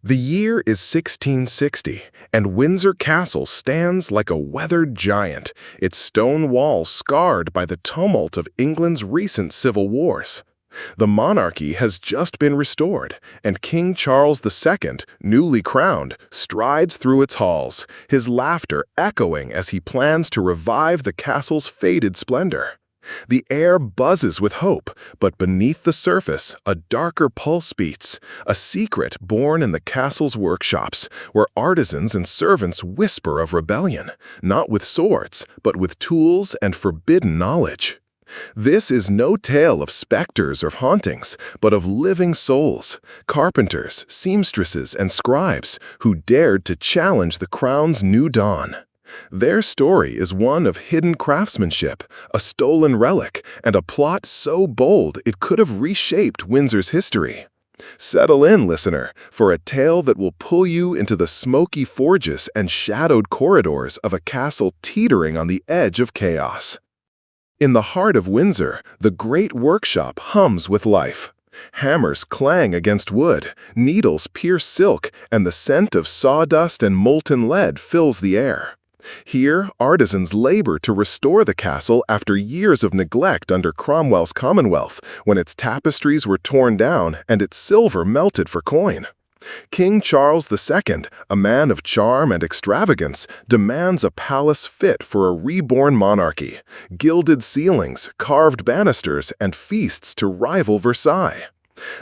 The year is 1660, and Windsor Castle stands like a weathered giant, its stone walls scarred by the tumult of England's recent civil wars. The monarchy has just been restored, and King Charles II, newly crowned, strides through its halls, his laughter echoing as he plans to revive the castle's faded splendor. The air buzzes with hope, but beneath the surface, a darker pulse beats, a secret born in the castle's workshops, where artisans and servants whisper of rebellion, not with swords, but with tools and forbidden knowledge. This is no tale of specters or hauntings, but of living souls, carpenters, seamstresses, and scribes who dared to challenge the crown's new dawn. Their story is one of hidden craftsmanship, a stolen relic, and a plot so bold it could have reshaped Windsor's history. Settle in, listener, for a tale that will pull you into the smoky forges and shadowed corridors of a castle teetering on the edge of chaos. In the heart of Windsor, the great workshop hums with life. Hammers clang against wood, needles pierce silk, and the scent of sawdust and molten lead fills the air. Here, artisans labor to restore the castle after years of neglect under Cromwell's Commonwealth, when its tapestries were torn down and its silver melted for coin. King Charles II, a man of charm and extravagance, demands a palace fit for a reborn monarchy, gilded ceilings, carved banisters, and feasts to rival Versailles.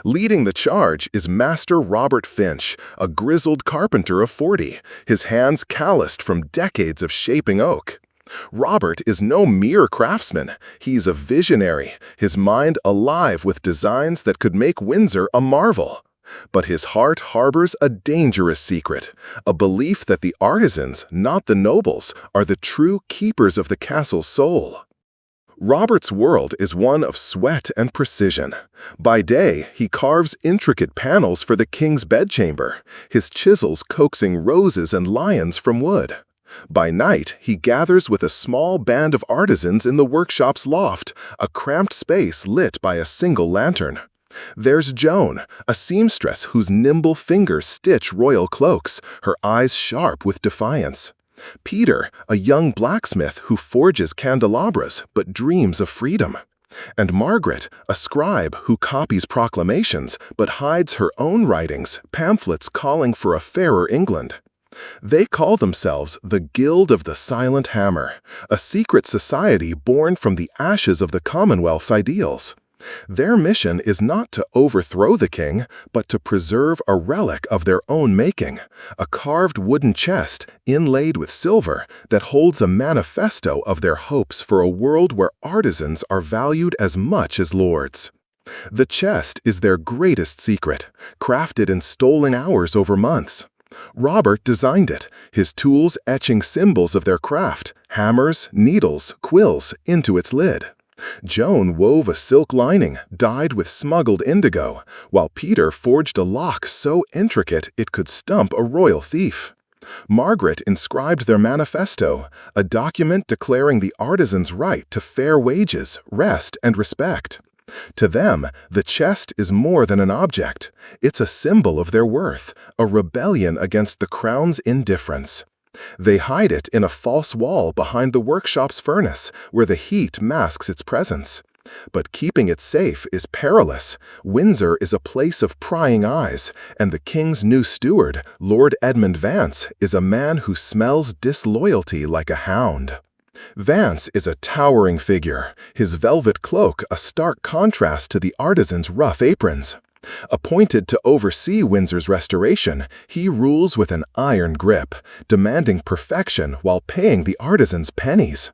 Leading the charge is Master Robert Finch, a grizzled carpenter of 40, his hands calloused from decades of shaping oak. Robert is no mere craftsman, he's a visionary, his mind alive with designs that could make Windsor a marvel. But his heart harbors a dangerous secret, a belief that the artisans, not the nobles, are the true keepers of the castle's soul. Robert's world is one of sweat and precision. By day, he carves intricate panels for the king's bedchamber, his chisels coaxing roses and lions from wood. By night, he gathers with a small band of artisans in the workshop's loft, a cramped space lit by a single lantern. There's Joan, a seamstress whose nimble fingers stitch royal cloaks, her eyes sharp with defiance. Peter, a young blacksmith who forges candelabras but dreams of freedom. And Margaret, a scribe who copies proclamations but hides her own writings, pamphlets calling for a fairer England. They call themselves the Guild of the Silent Hammer, a secret society born from the ashes of the Commonwealth's ideals. Their mission is not to overthrow the king, but to preserve a relic of their own making, a carved wooden chest inlaid with silver that holds a manifesto of their hopes for a world where artisans are valued as much as lords. The chest is their greatest secret, crafted in stolen hours over months. Robert designed it, his tools etching symbols of their craft, hammers, needles, quills, into its lid. Joan wove a silk lining dyed with smuggled indigo, while Peter forged a lock so intricate it could stump a royal thief. Margaret inscribed their manifesto, a document declaring the artisan's right to fair wages, rest, and respect. To them, the chest is more than an object. It's a symbol of their worth, a rebellion against the crown's indifference. They hide it in a false wall behind the workshop's furnace, where the heat masks its presence. But keeping it safe is perilous. Windsor is a place of prying eyes, and the king's new steward, Lord Edmund Vance, is a man who smells disloyalty like a hound. Vance is a towering figure, his velvet cloak a stark contrast to the artisans' rough aprons. Appointed to oversee Windsor's restoration, he rules with an iron grip, demanding perfection while paying the artisans pennies.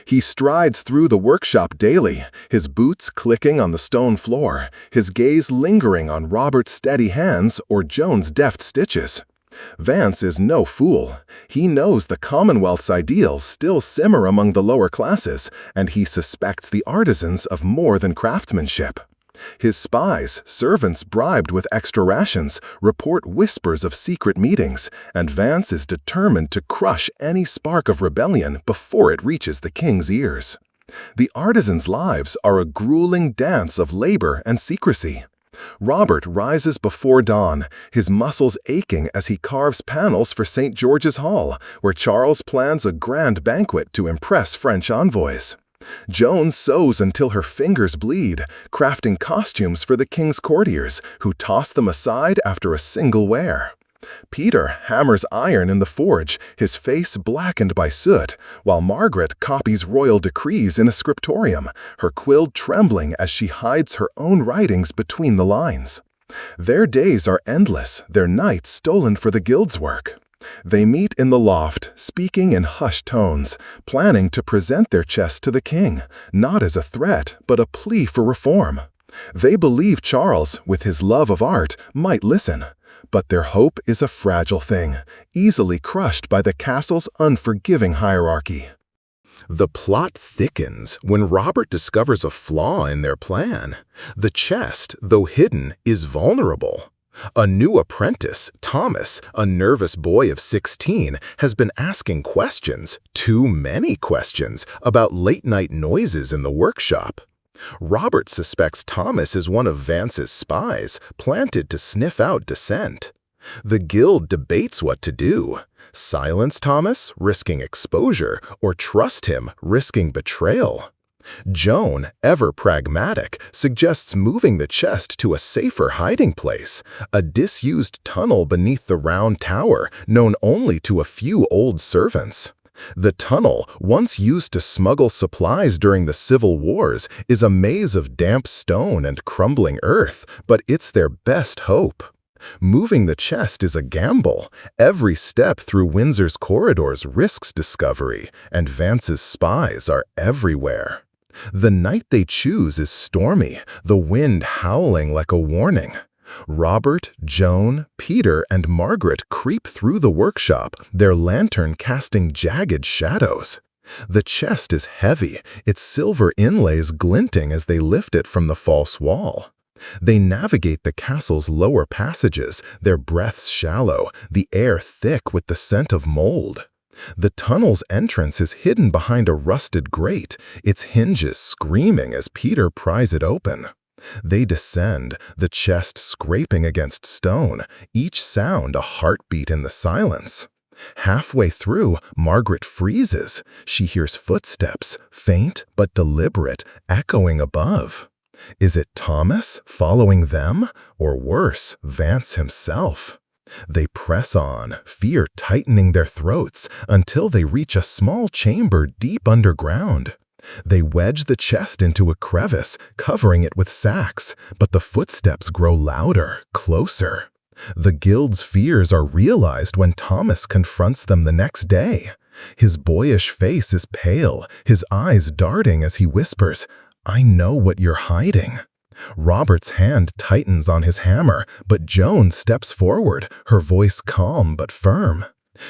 He strides through the workshop daily, his boots clicking on the stone floor, his gaze lingering on Robert's steady hands or Joan's deft stitches. Vance is no fool. He knows the Commonwealth's ideals still simmer among the lower classes, and he suspects the artisans of more than craftsmanship. His spies, servants bribed with extra rations, report whispers of secret meetings, and Vance is determined to crush any spark of rebellion before it reaches the king's ears. The artisans' lives are a grueling dance of labor and secrecy. Robert rises before dawn, his muscles aching as he carves panels for St. George's Hall, where Charles plans a grand banquet to impress French envoys. Joan sews until her fingers bleed, crafting costumes for the king's courtiers, who toss them aside after a single wear. Peter hammers iron in the forge, his face blackened by soot, while Margaret copies royal decrees in a scriptorium, her quill trembling as she hides her own writings between the lines. Their days are endless, their nights stolen for the guild's work. They meet in the loft, speaking in hushed tones, planning to present their chest to the king, not as a threat, but a plea for reform. They believe Charles, with his love of art, might listen. But their hope is a fragile thing, easily crushed by the castle's unforgiving hierarchy. The plot thickens when Robert discovers a flaw in their plan. The chest, though hidden, is vulnerable. A new apprentice, Thomas, a nervous boy of 16, has been asking questions, too many questions, about late-night noises in the workshop. Robert suspects Thomas is one of Vance's spies, planted to sniff out dissent. The guild debates what to do. Silence Thomas, risking exposure, or trust him, risking betrayal. Joan, ever pragmatic, suggests moving the chest to a safer hiding place, a disused tunnel beneath the round tower known only to a few old servants. The tunnel, once used to smuggle supplies during the Civil Wars, is a maze of damp stone and crumbling earth, but it's their best hope. Moving the chest is a gamble. Every step through Windsor's corridors risks discovery, and Vance's spies are everywhere. The night they choose is stormy, the wind howling like a warning. Robert, Joan, Peter, and Margaret creep through the workshop, their lantern casting jagged shadows. The chest is heavy, its silver inlays glinting as they lift it from the false wall. They navigate the castle's lower passages, their breaths shallow, the air thick with the scent of mold. The tunnel's entrance is hidden behind a rusted grate, its hinges screaming as Peter pries it open. They descend, the chest scraping against stone, each sound a heartbeat in the silence. Halfway through, Margaret freezes. She hears footsteps, faint but deliberate, echoing above. Is it Thomas following them, or worse, Vance himself? They press on, fear tightening their throats, until they reach a small chamber deep underground. They wedge the chest into a crevice, covering it with sacks, but the footsteps grow louder, closer. The guild's fears are realized when Thomas confronts them the next day. His boyish face is pale, his eyes darting as he whispers, "I know what you're hiding." Robert's hand tightens on his hammer, but Joan steps forward, her voice calm but firm.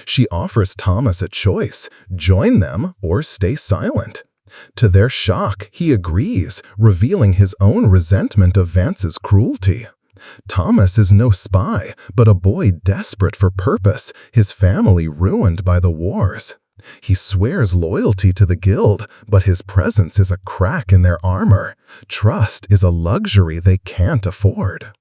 She offers Thomas a choice, join them or stay silent. To their shock, he agrees, revealing his own resentment of Vance's cruelty. Thomas is no spy, but a boy desperate for purpose, his family ruined by the wars. He swears loyalty to the guild, but his presence is a crack in their armor. Trust is a luxury they can't afford.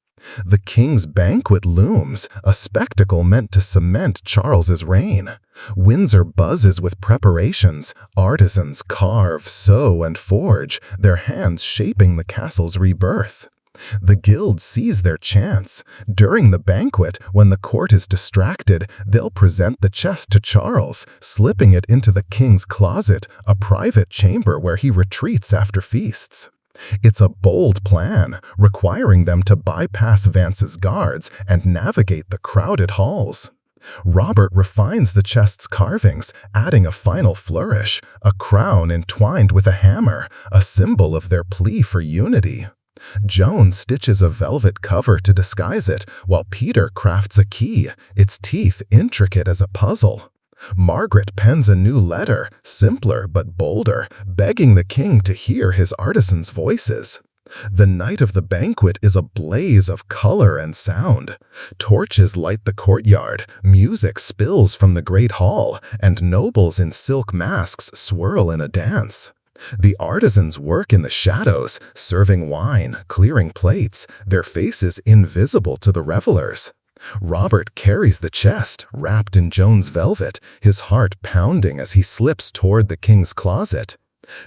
The king's banquet looms, a spectacle meant to cement Charles's reign. Windsor buzzes with preparations. Artisans carve, sew, and forge, their hands shaping the castle's rebirth. The guild sees their chance. During the banquet, when the court is distracted, they'll present the chest to Charles, slipping it into the king's closet, a private chamber where he retreats after feasts. It's a bold plan, requiring them to bypass Vance's guards and navigate the crowded halls. Robert refines the chest's carvings, adding a final flourish, a crown entwined with a hammer, a symbol of their plea for unity. Joan stitches a velvet cover to disguise it, while Peter crafts a key, its teeth intricate as a puzzle. Margaret pens a new letter, simpler but bolder, begging the king to hear his artisans' voices. The night of the banquet is a blaze of color and sound. Torches light the courtyard, music spills from the great hall, and nobles in silk masks swirl in a dance. The artisans work in the shadows, serving wine, clearing plates, their faces invisible to the revelers. Robert carries the chest, wrapped in Joan's velvet, his heart pounding as he slips toward the king's closet.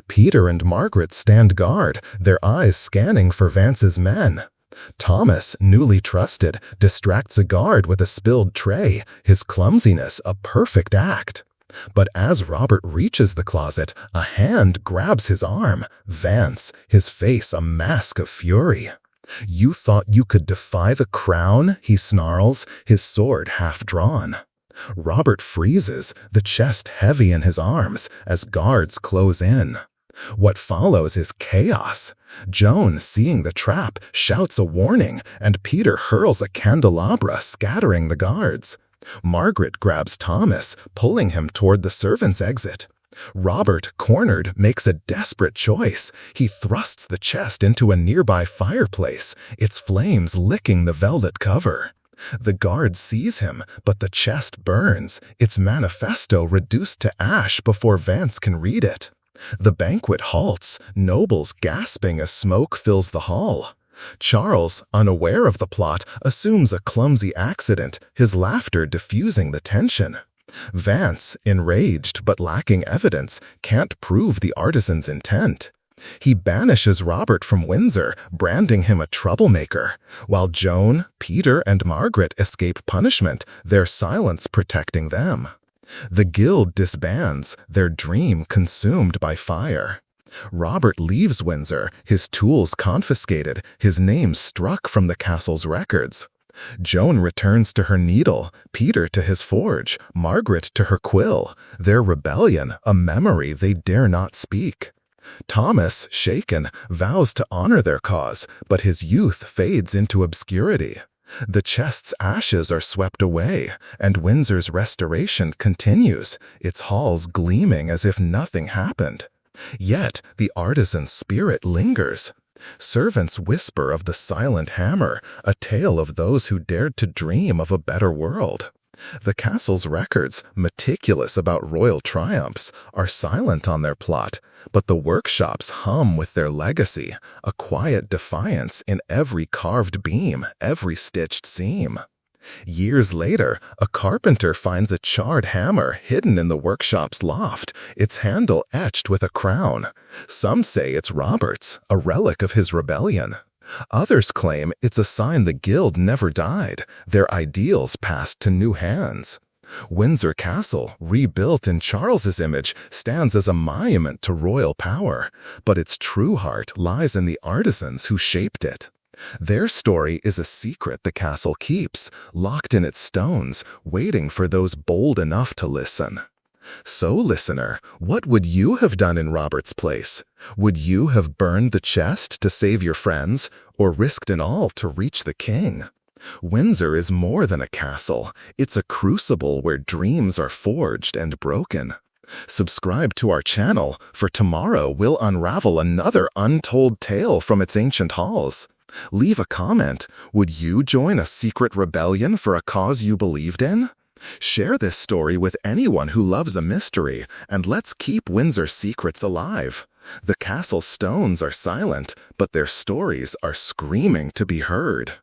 Peter and Margaret stand guard, their eyes scanning for Vance's men. Thomas, newly trusted, distracts a guard with a spilled tray, his clumsiness a perfect act. But as Robert reaches the closet, a hand grabs his arm. Vance, his face a mask of fury. "You thought you could defy the crown?" he snarls, his sword half drawn. Robert freezes, the chest heavy in his arms, as guards close in. What follows is chaos. Joan, seeing the trap, shouts a warning, and Peter hurls a candelabra, scattering the guards. Margaret grabs Thomas, pulling him toward the servants' exit. Robert, cornered, makes a desperate choice. He thrusts the chest into a nearby fireplace, its flames licking the velvet cover. The guard sees him, but the chest burns, its manifesto reduced to ash before Vance can read it. The banquet halts, nobles gasping as smoke fills the hall. Charles, unaware of the plot, assumes a clumsy accident, his laughter diffusing the tension. Vance, enraged but lacking evidence, can't prove the artisan's intent. He banishes Robert from Windsor, branding him a troublemaker, while Joan, Peter, and Margaret escape punishment, their silence protecting them. The guild disbands, their dream consumed by fire. Robert leaves Windsor, his tools confiscated, his name struck from the castle's records. Joan returns to her needle, Peter to his forge, Margaret to her quill, their rebellion a memory they dare not speak. Thomas, shaken, vows to honor their cause, but his youth fades into obscurity. The chest's ashes are swept away, and Windsor's restoration continues, its halls gleaming as if nothing happened. Yet the artisan's spirit lingers. Servants whisper of the silent hammer, a tale of those who dared to dream of a better world. The castle's records, meticulous about royal triumphs, are silent on their plot, but the workshops hum with their legacy, a quiet defiance in every carved beam, every stitched seam. Years later, a carpenter finds a charred hammer hidden in the workshop's loft, its handle etched with a crown. Some say it's Robert's, a relic of his rebellion. Others claim it's a sign the guild never died, their ideals passed to new hands. Windsor Castle, rebuilt in Charles's image, stands as a monument to royal power, but its true heart lies in the artisans who shaped it. Their story is a secret the castle keeps, locked in its stones, waiting for those bold enough to listen. So, listener, what would you have done in Robert's place? Would you have burned the chest to save your friends, or risked it all to reach the king? Windsor is more than a castle. It's a crucible where dreams are forged and broken. Subscribe to our channel, for tomorrow we'll unravel another untold tale from its ancient halls. Leave a comment. Would you join a secret rebellion for a cause you believed in? Share this story with anyone who loves a mystery, and let's keep Windsor secrets alive. The castle stones are silent, but their stories are screaming to be heard.